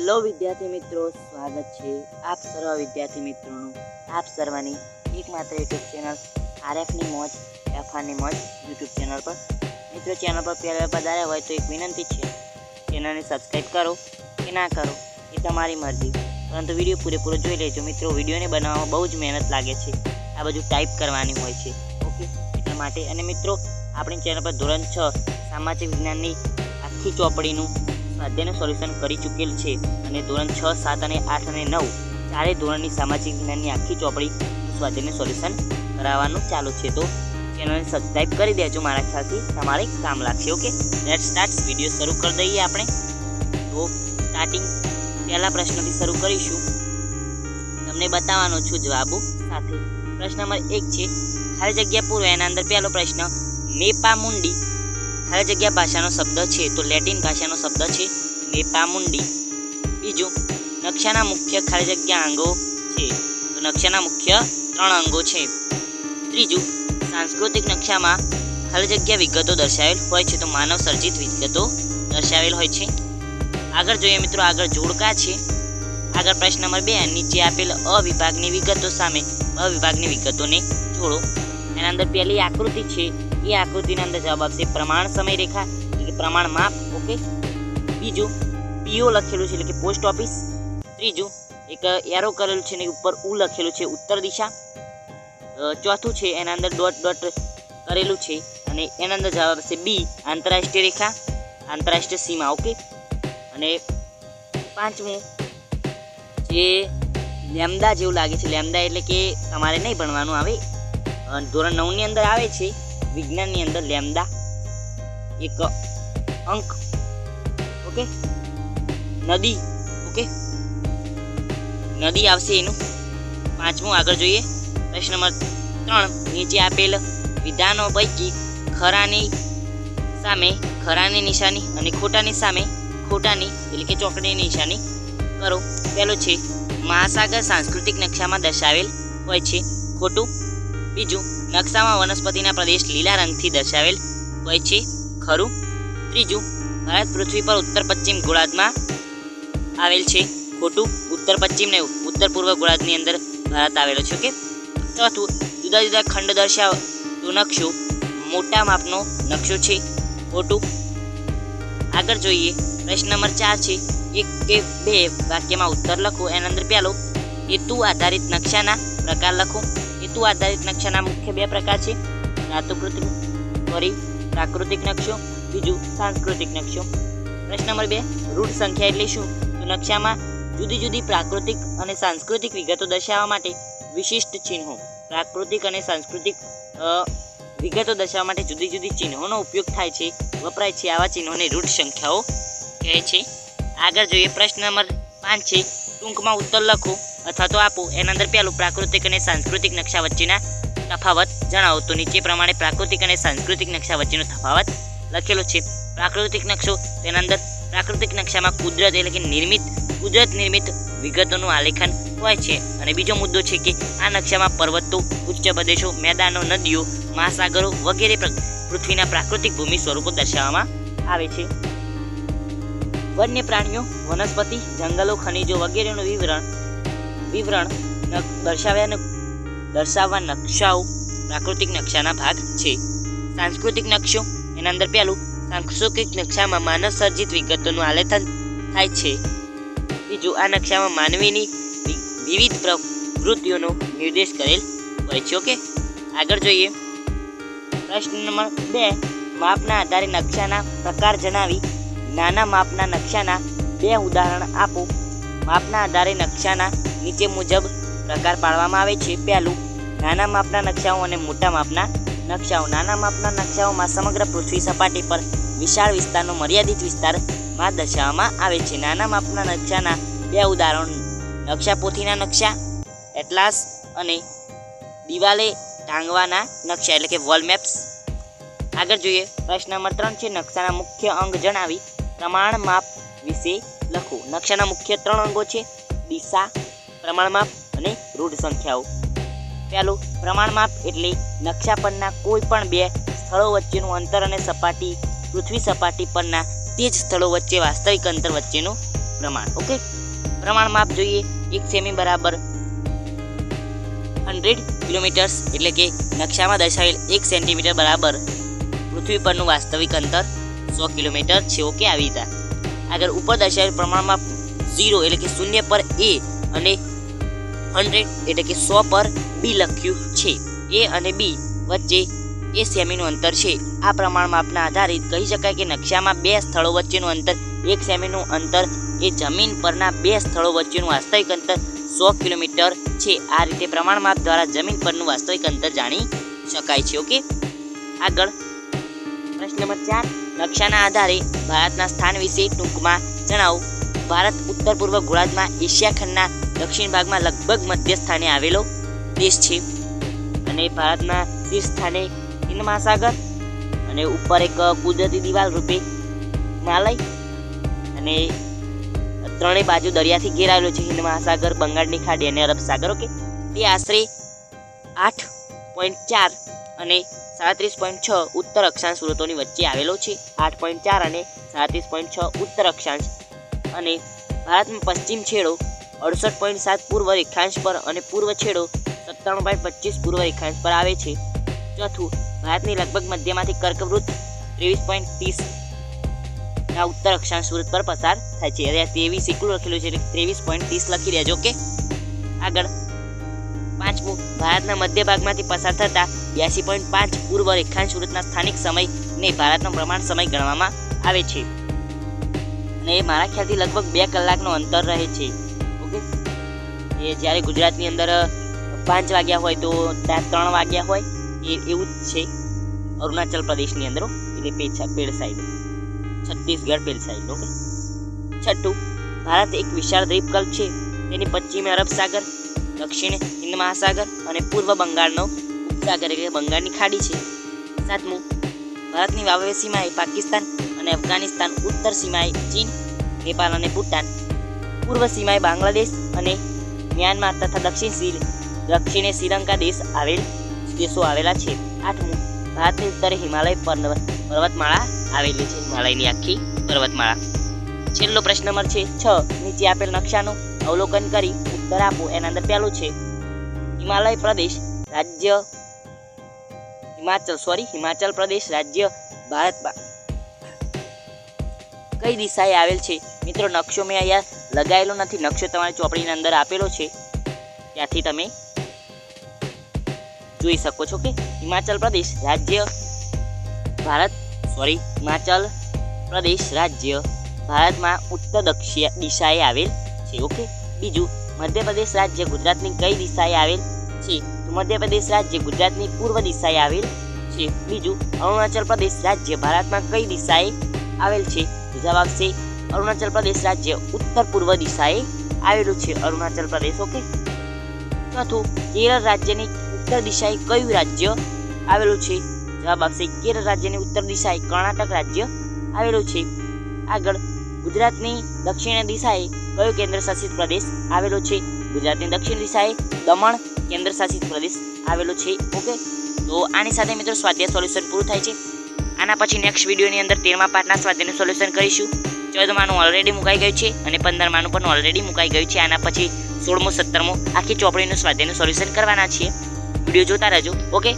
Hello વિદ્યાર્થી મિત્રો, સ્વાગત છે આપ સર્વ વિદ્યાર્થી મિત્રોનું આપ સર્વની એકમાત્ર યુટ્યુબ ચેનલ આરએફની મોજ એફઆરની મોજ યુટ્યુબ ચેનલ પર. મિત્રો, ચેનલ પર પહેલા પધાર્યા હોય તો એક વિનંતી છે, ચેનલને સબસ્ક્રાઈબ કરો કે ના કરો એ તમારી મરજી, પરંતુ વિડીયો પૂરેપૂરો જોઈ લેજો. મિત્રો, વિડીયોને બનાવવામાં બહુ જ મહેનત લાગે છે, આ બધું ટાઈપ કરવાની હોય છે. ઓકે, એટલા માટે. અને મિત્રો, આપણી ચેનલ પર ધોરણ 6 સામાજિક વિજ્ઞાનની આખી ચોપડીનું સ્વાધ્યાયનું સોલ્યુશન કરી ચૂકેલ છે. અને ધોરણ 6, 7 અને 8 અને 9 ચારેય ધોરણની સામાજિક વિજ્ઞાનની આખી ચોપડી સ્વાધ્યાયનું સોલ્યુશન કરાવવાનું ચાલુ છે. તો ચેનલને સબસ્ક્રાઈબ કરી દેજો, મારા ખ્યાલથી તમારે કામ લાગશે. Okay, let's start. વિડીયો શરૂ કરી દઈએ આપણે. તો સ્ટાર્ટિંગ પહેલા પ્રશ્નથી શરૂ કરીશું. તમને બતાવવાનો છું જવાબો સાથે. પ્રશ્ન નંબર 1 છે, ખાલી જગ્યા પૂરો. એના અંદર પહેલો પ્રશ્ન, મેપા મુંડી ખાલી જગ્યા ભાષાનો શબ્દ છે, તો લેટિન ભાષાનો શબ્દ છે મેપા મુંડી. બીજું, નકશાના મુખ્ય ખાલી જગ્યા અંગો છે, તો નકશાના મુખ્ય 3 અંગો છે. ત્રીજું, સાંસ્કૃતિક નકશામાં ખાલી જગ્યા વિગતો દર્શાવેલ હોય છે, તો માનવ સર્જિત વિગતો દર્શાવેલ હોય છે. આગળ જોઈએ મિત્રો, આગળ જોડકા છે. આગળ પ્રશ્ન નંબર 2, નીચે આપેલ અ વિભાગની વિગતો સામે બ વિભાગની વિગતોને જોડો. એના અંદર પહેલી આકૃતિ છે, એ આકૃતિના અંદર જવાબ આપશે પ્રમાણ સમય રેખા, એટલે કે પ્રમાણ માપ. ઓકે. બીજું, પીઓ લખેલું છે, એટલે કે પોસ્ટ ઓફિસ. ત્રીજું, એક એરો કરેલું છે ને ઉપર ઉ લખેલું છે, ઉત્તર દિશા. ચોથું છે, એના અંદર ડોટ ડોટ કરેલું છે અને એના અંદર જવાબ આવશે બી, આંતરરાષ્ટ્રીય રેખા, આંતરરાષ્ટ્રીય સીમા. ઓકે. અને પાંચમું, જે લેમ્ડા જેવું લાગે છે, લેમ્ડા એટલે કે તમારે નહીં ભણવાનું આવે, ધોરણ 9 ની અંદર આવે છે, વિજ્ઞાનની અંદર લેમ્ડા એક અંક. ઓકે. નદી. ઓકે, નદી આવશે એનું. પાંચમું આગળ જોઈએ. પ્રશ્ન નંબર 3, નીચે આપેલ વિધાનો પૈકી ખરાની સામે ખરાની નિશાની અને ખોટાની સામે ખોટાની એટલે કે ચોકડીની નિશાની કરો. પહેલો છે, મહાસાગર સાંસ્કૃતિક નકશામાં દર્શાવેલ હોય છે, ખોટું. બીજું, નકશામાં વનસ્પતિના પ્રદેશ લીલા રંગથી દર્શાવેલ હોય છે, ખરું. ત્રીજું, ભારત પૃથ્વી પર ઉત્તર પશ્ચિમ ગોળાર્ધમાં આવેલ છે, ખોટું. ઉત્તર પશ્ચિમ ને ઉત્તર પૂર્વ ગોળાર્ધની અંદર ભારત આવેલો છે. ઓકે. ચોથું, જુદા જુદા ખંડ દર્શાવતો નકશો મોટા માપનો નકશો છે, ખોટું. આગળ જોઈએ. પ્રશ્ન નંબર 4 છે, 1 કે 2 વાક્યમાં ઉત્તર લખો. એના અંદર પહેલો, હેતુ આધારિત નકશાના પ્રકાર લખો. હેતુ આધારિત નકશાના મુખ્ય 2 પ્રકાર છે, પ્રાકૃતિક નકશો. બીજું, સાંસ્કૃતિક નકશો. પ્રશ્ન નંબર 2, રૂઢ સંખ્યા એટલે શું? તો નકશામાં જુદી જુદી પ્રાકૃતિક અને સાંસ્કૃતિક વિગતો દર્શાવવા માટે વિશિષ્ટ ચિહ્નો, પ્રાકૃતિક અને સાંસ્કૃતિક વિગતો દર્શાવવા માટે જુદી જુદી ચિહ્નોનો ઉપયોગ થાય છે, વપરાય છે. આવા ચિહ્નોને રૂઢ સંખ્યાઓ કહે છે. આગળ જોઈએ. પ્રશ્ન નંબર 5 છે, ટૂંકમાં ઉત્તર લખો અથવા તો આપો. એના અંદર પહેલું, પ્રાકૃતિક અને સાંસ્કૃતિક નકશા વચ્ચેના તફાવત જણાવો. તો નીચે પ્રમાણે પ્રાકૃતિક અને સાંસ્કૃતિક નકશા વચ્ચેનો તફાવત લખેલો છે. પ્રાકૃતિક નકશો, તેના અંદર પ્રાકૃતિક નકશામાં કુદરત એટલે કે કુદરત નિર્મિત વિગતોનું આલેખન હોય છે. અને બીજો મુદ્દો છે કે આ નકશામાં પર્વતો, ઉચ્ચ પ્રદેશો, મેદાનો, નદીઓ, મહાસાગરો વગેરે પૃથ્વીના પ્રાકૃતિક ભૂમિ સ્વરૂપો દર્શાવવામાં આવે છે. વન્ય પ્રાણીઓ, વનસ્પતિ, જંગલો, ખનિજો વગેરેનું વિવરણ દર્શાવવા નકશાઓ પ્રાકૃતિક નકશાના ભાગ છે. સાંસ્કૃતિક નકશો, એના અંદર પહેલું, સાંસ્કૃતિક નકશામાં માનવ સર્જિત વિગતોનું આલેખન થાય છે. બીજું, આ નકશામાં માનવીની વિવિધ પ્રવૃત્તિઓનો નિર્દેશ કરેલ હોય છે. ઓકે. આગળ જોઈએ. પ્રશ્ન નંબર 2, માપના આધારે નકશાના પ્રકાર જણાવી. નાના માપના નકશાના 2 ઉદાહરણ આપો. માપના આધારે નકશાના નીચે મુજબ પ્રકાર પાડવામાં આવે છે. પહેલું, નાના માપના નકશાઓ અને મોટા માપના નકશાઓ. નાના માપના નકશાઓમાં સમગ્ર પૃથ્વી સપાટી પર વિશાળ વિસ્તારનો મર્યાદિત વિસ્તારમાં દર્શાવવામાં આવે છે. નાના માપના નકશાના 2 ઉદાહરણ, નકશાપોથીના નકશા એટલાસ અને દિવાલે ટાંગવાના નકશા એટલે કે વોલ મેપ્સ. આગળ જોઈએ. પ્રશ્ન નંબર 3 છે, નકશાના મુખ્ય અંગ જણાવી પ્રમાણ માપ વિશે લખો. નકશાના મુખ્ય 3 અંગો છે, દિશા, પ્રમાણ માપ અને રૂઢ સંખ્યાઓ. પહેલું, પ્રમાણ માપ એટલે નકશા પરના કોઈ પણ 2 સ્થળો વચ્ચેનું અંતર અને સપાટી પૃથ્વી સપાટી પરના તે જ સ્થળો વચ્ચે વાસ્તવિક અંતર વચ્ચેનો પ્રમાણ. ઓકે, પ્રમાણ માપ જોઈએ. 1 સેમી બરાબર 100 કિલોમીટર્સ, એટલે કે નકશામાં દર્શાવેલ 1 સેન્ટીમીટર બરાબર પૃથ્વી પરનું વાસ્તવિક અંતર 100 કિલોમીટર છે. ઓકે, આવી રીતે આગળ ઉપર દર્શાવેલ પ્રમાણમાં 0 એટલે કે 0 પર A અને 100 એટલે કે 100 પર B લખ્યું છે. A અને B વચ્ચે એ સેમીનું અંતર છે. આ પ્રમાણ માપના આધારે કહી શકાય કે નકશામાં 2 સ્થળો વચ્ચેનું અંતર 1 સેમીનું અંતર એ જમીન પરના 2 સ્થળો વચ્ચેનું વાસ્તવિક અંતર 100 કિલોમીટર છે. આ રીતે પ્રમાણ માપ દ્વારા જમીન પરનું વાસ્તવિક અંતર જાણી શકાય છે. ઓકે, આગળ પ્રશ્ન નંબર 4. નકશાના આધારે ભારતના સ્થાન વિશે ટૂંકમાં જણાવો. ભારત ઉત્તર પૂર્વ ગોળાર્ધમાં એશિયા ખંડના દક્ષિણ ભાગમાં લગભગ મધ્ય સ્થાને આવેલો દેશ છે અને ભારતના શીર્ષ સ્થાને હિન્દ મહાસાગર અને ઉપર એક કુદરતી દિવાલ રૂપે હિમાલય અને ત્રણેય બાજુ દરિયાથી ઘેરાયેલો છે. હિન્દ મહાસાગર, બંગાળની ખાડી અને અરબ સાગર. ઓકે, તે આશરે 8.4 અને 37.6 ઉત્તર અક્ષાંશ વૃત્તોની વચ્ચે આવેલો છે. 8.4 અને 37.6 ઉત્તર અક્ષાંશ. અને ભારતમાં પશ્ચિમ છેડો 68.7 પૂર્વ રેખાંશ પર અને પૂર્વ છેડો 97.25 પૂર્વ રેખાંશ પર આવે છે. ચોથું, ભારતની લગભગ મધ્યમાંથી કર્કવૃત્ત 23.30 ના ઉત્તર અક્ષાંશ વૃત્ત પર પસાર થાય છે. 23 એકલું લખેલું છે એટલે 23.30 લખી દેજો. ઓકે, આગળ પાંચમું, ભારતના મધ્ય ભાગમાંથી પસાર થતા 82.5 પૂર્વ રેખાંશ વૃત્તના સ્થાનિક સમયને ભારતનો પ્રમાણ સમય ગણવામાં આવે છે અને એ મારા ખ્યાલથી લગભગ 2 કલાકનો અંતર રહે છે. ઓકે, એ જ્યારે ગુજરાતની અંદર 5 વાગ્યા હોય તો ત્યાં 3 વાગ્યા હોય એવું જ છે અરુણાચલ પ્રદેશની અંદર, એટલે પેડ સાઈડ, છત્તીસગઢ પેડ સાઈડ. ઓકે, છઠ્ઠું, ભારત એક વિશાળ દ્વીપકલ્પ છે. તેની પશ્ચિમે અરબ સાગર, દક્ષિણે હિન્દ મહાસાગર અને પૂર્વ બંગાળનો ઉપસાગર એટલે બંગાળની ખાડી છે. સાતમું, ભારતની વાયવ્ય સીમાએ પાકિસ્તાન અને અફઘાનિસ્તાન, ઉત્તર સીમાએ ચીન, નેપાળ અને ભૂટાન, પૂર્વ સીમાએ બાંગ્લાદેશ અને મ્યાનમાર તથા દક્ષિણે શ્રીલંકા દેશો આવેલા છે. આઠમું, ભારતની ઉત્તરે હિમાલય પર્વતમાળા આવેલી છે, હિમાલયની આખી પર્વતમાળા. છેલ્લો પ્રશ્ન નંબર છે 6. નીચે આપેલ નકશાનું અવલોકન કરી ઉત્તર આપો. એના અંદર પહેલું છે હિમાચલ પ્રદેશ રાજ્ય ભારતમાં કઈ દિશાએ આવેલ છે? મિત્રો, નકશો મેં અહીંયા લગાવેલો નથી, નકશો તમારી ચોપડીની અંદર આપેલો છે, ત્યાંથી તમે જોઈ શકો છો કે હિમાચલ પ્રદેશ રાજ્ય ભારતમાં ઉત્તર દિશાએ આવેલ છે. ઓકે, બીજું, મધ્યપ્રદેશ રાજ્ય ગુજરાતની કઈ દિશાએ આવેલ છે? તો મધ્યપ્રદેશ રાજ્ય ગુજરાતની પૂર્વ દિશાએ આવેલ છે. બીજું, અરુણાચલ પ્રદેશ રાજ્ય ભારતમાં કઈ દિશાએ આવેલ છે? જવાબ આવશે અરુણાચલ પ્રદેશ રાજ્ય ઉત્તર પૂર્વ દિશાએ આવેલું છે, અરુણાચલ પ્રદેશ. ઓકે, ચોથું, કેરળ રાજ્યની ઉત્તર દિશાએ કયું રાજ્ય આવેલું છે? જવાબ આવશે કેરળ રાજ્યની ઉત્તર દિશાએ કર્ણાટક રાજ્ય આવેલું છે. આગળ, ગુજરાતની દક્ષિણ દિશાએ કયો કેન્દ્ર શાસિત પ્રદેશ આવેલો છે? ગુજરાતની દક્ષિણ દિશાએ દમણ કેન્દ્ર શાસિત પ્રદેશ આવેલો છે. ઓકે, તો આની સાથે મિત્રો સ્વાધ્યાય સોલ્યુશન પૂરું થાય છે. આના પછી નેક્સ્ટ વિડીયોની અંદર 13મા પાઠના સ્વાધ્યાયનું સોલ્યુશન કરીશું. 14માનું ઓલરેડી મુકાઈ ગયું છે અને 15માનું પણ ઓલરેડી મુકાઈ ગયું છે. આના પછી 16મો 17મો આખી ચોપડીનું સ્વાધ્યાયનું સોલ્યુશન કરવાના છીએ. વિડીયો જોતા રહેજો. ઓકે.